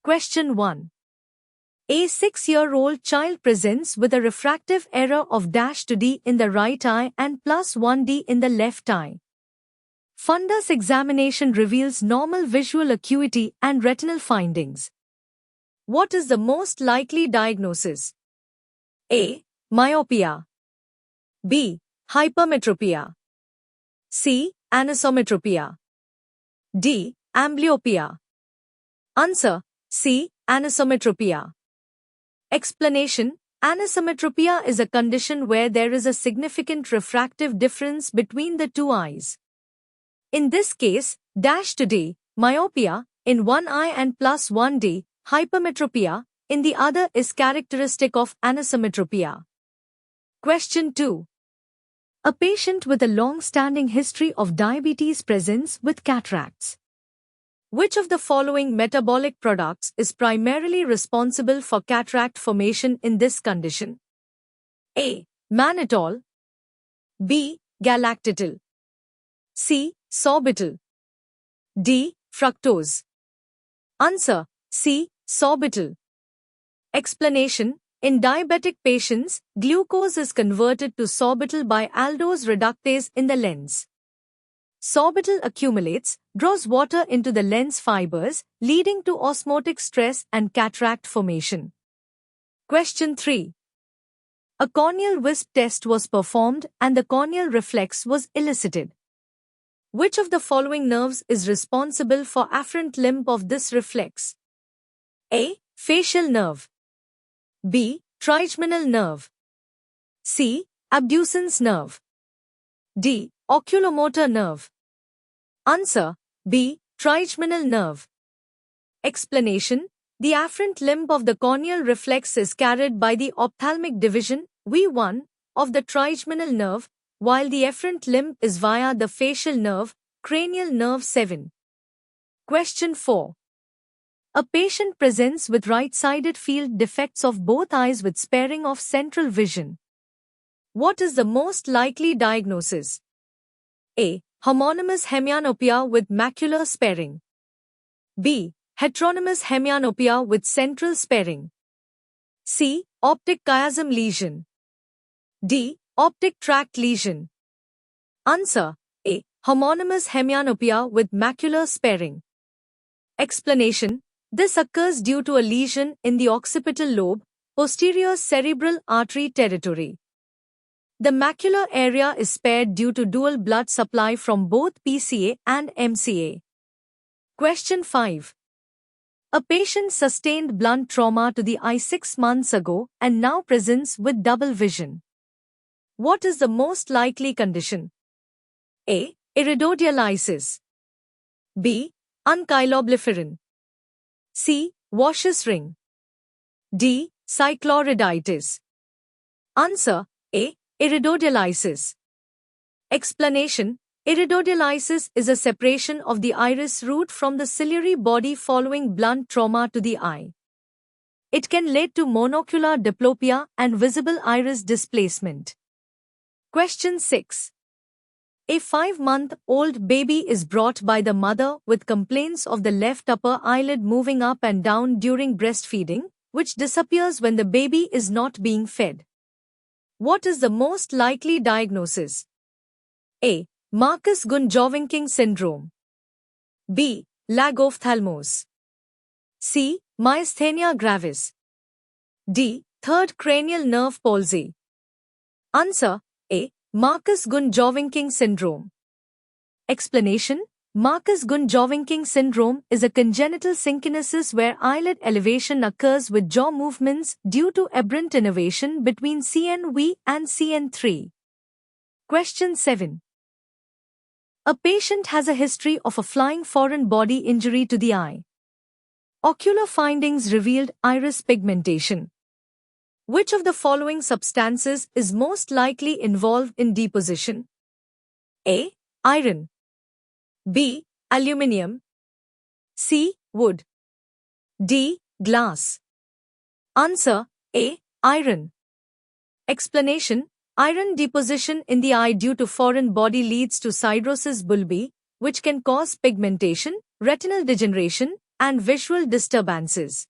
Question 1. A 6-year-old child presents with a refractive error of -d in the right eye and +1d in the left eye. Fundus examination reveals normal visual acuity and retinal findings. What is the most likely diagnosis? A. Myopia. B. Hypermetropia. C. Anisometropia. D. Amblyopia. Answer: C. Anisometropia. Explanation: anisometropia is a condition where there is a significant refractive difference between the two eyes. In this case, -d, myopia, in one eye and +1d, hypermetropia, in the other is characteristic of anisometropia. Question 2. A patient with a long-standing history of diabetes presents with cataracts. Which of the following metabolic products is primarily responsible for cataract formation in this condition? A. Mannitol. B. Galactitol. C. Sorbitol. D. Fructose. Answer: C. Sorbitol. Explanation: in diabetic patients, glucose is converted to sorbitol by aldose reductase in the lens. Sorbitol accumulates, draws water into the lens fibers, leading to osmotic stress and cataract formation. Question 3. A corneal wisp test was performed and the corneal reflex was elicited. Which of the following nerves is responsible for afferent limb of this reflex? A. Facial nerve. B. Trigeminal nerve. C. Abducens nerve. D. Oculomotor nerve. Answer: B. Trigeminal nerve. Explanation: the afferent limb of the corneal reflex is carried by the ophthalmic division, V1, of the trigeminal nerve, while the efferent limb is via the facial nerve, cranial nerve 7. Question 4. A patient presents with right-sided field defects of both eyes with sparing of central vision. What is the most likely diagnosis? A. Homonymous hemianopia with macular sparing. B. Heteronymous hemianopia with central sparing. C. Optic chiasm lesion. D. Optic tract lesion. Answer: A. Homonymous hemianopia with macular sparing. Explanation: this occurs due to a lesion in the occipital lobe, posterior cerebral artery territory. The macular area is spared due to dual blood supply from both PCA and MCA. Question 5. A patient sustained blunt trauma to the eye 6 months ago and now presents with double vision. What is the most likely condition? A. Iridodialysis. B. Unchyloblepharin. C. Washer's ring. D. Cyclorhizitis. Answer: A. Iridodialysis. Explanation: iridodialysis is a separation of the iris root from the ciliary body following blunt trauma to the eye. It can lead to monocular diplopia and visible iris displacement. Question 6. A 5-month-old baby is brought by the mother with complaints of the left upper eyelid moving up and down during breastfeeding, which disappears when the baby is not being fed. What is the most likely diagnosis? A. Marcus-Gunn-Jauvenking syndrome. B. Lagophthalmos. C. Myasthenia gravis. D. Third cranial nerve palsy. Answer: A. Marcus-Gunn-Jauvenking syndrome. Explanation: Marcus-Gunn-Jauvenking syndrome is a congenital synkinesis where eyelid elevation occurs with jaw movements due to aberrant innervation between CNV and CN3. Question 7. A patient has a history of a flying foreign body injury to the eye. Ocular findings revealed iris pigmentation. Which of the following substances is most likely involved in deposition? A. Iron. B. Aluminium. C. Wood. D. Glass. Answer: A. Iron. Explanation: iron deposition in the eye due to foreign body leads to siderosis bulbi, which can cause pigmentation, retinal degeneration, and visual disturbances.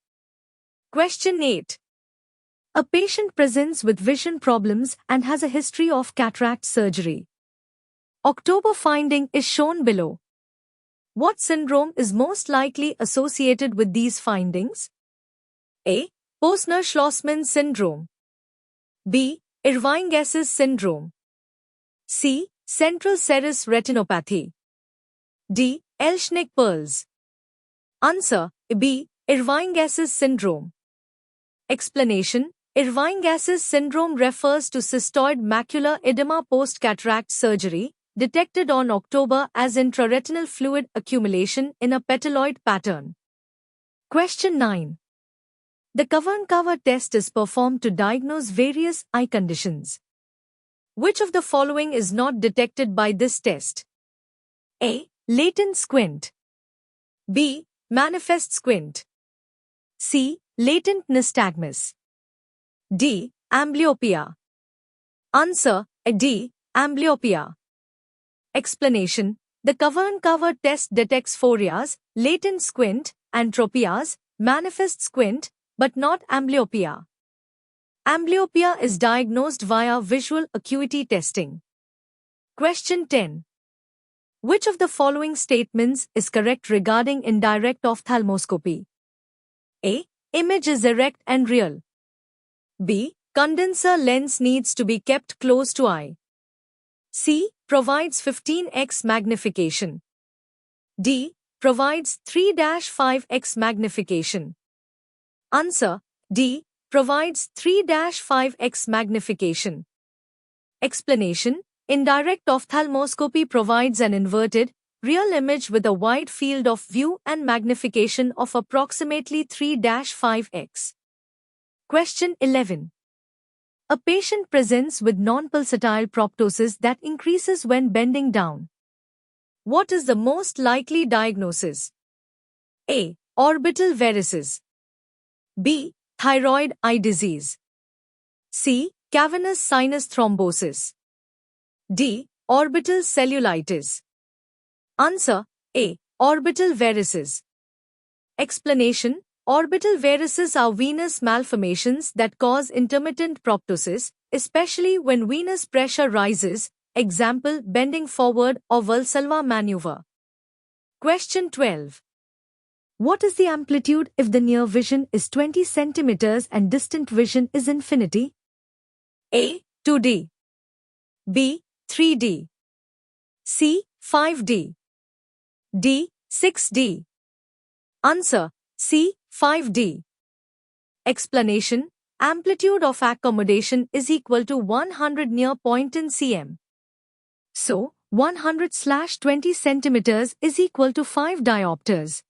Question 8. A patient presents with vision problems and has a history of cataract surgery. October finding is shown below. What syndrome is most likely associated with these findings? A. Posner-Schlossman syndrome. B. Irving-Guess's syndrome. C. Central serous retinopathy. D. Elschnig-Pearls. Answer: B. Irving-Guess's syndrome. Explanation: Irving-Guess's syndrome refers to cystoid macular edema post-cataract surgery, detected on October as intraretinal fluid accumulation in a petaloid pattern. Question 9. The cover-and-cover test is performed to diagnose various eye conditions. Which of the following is not detected by this test? A. Latent squint. B. Manifest squint. C. Latent nystagmus. D. Amblyopia. Answer: D. Amblyopia. Explanation: The cover-and-cover test detects phorias, latent squint, and tropias, manifest squint, but not amblyopia. Amblyopia is diagnosed via visual acuity testing. Question 10. Which of the following statements is correct regarding indirect ophthalmoscopy? A. Image is erect and real. B. Condenser lens needs to be kept close to eye. C. Provides 15x magnification. D. Provides 3-5x magnification. Answer: D. Provides 3-5x magnification. Explanation: Indirect ophthalmoscopy provides an inverted, real image with a wide field of view and magnification of approximately 3-5x. Question 11. A patient presents with non-pulsatile proptosis that increases when bending down. What is the most likely diagnosis? A. Orbital varices. B. Thyroid eye disease. C. Cavernous sinus thrombosis. D. Orbital cellulitis. Answer: A. Orbital varices. Explanation: Orbital varices are venous malformations that cause intermittent proptosis, especially when venous pressure rises, example bending forward or Valsalva maneuver. Question 12. What is the amplitude if the near vision is 20 centimeters and distant vision is infinity? A. 2D. B. 3D. C. 5D. D. 6D. Answer: C. 5D. Explanation: Amplitude of accommodation is equal to 100 near point in cm. So, 100/20 centimeters is equal to 5 diopters.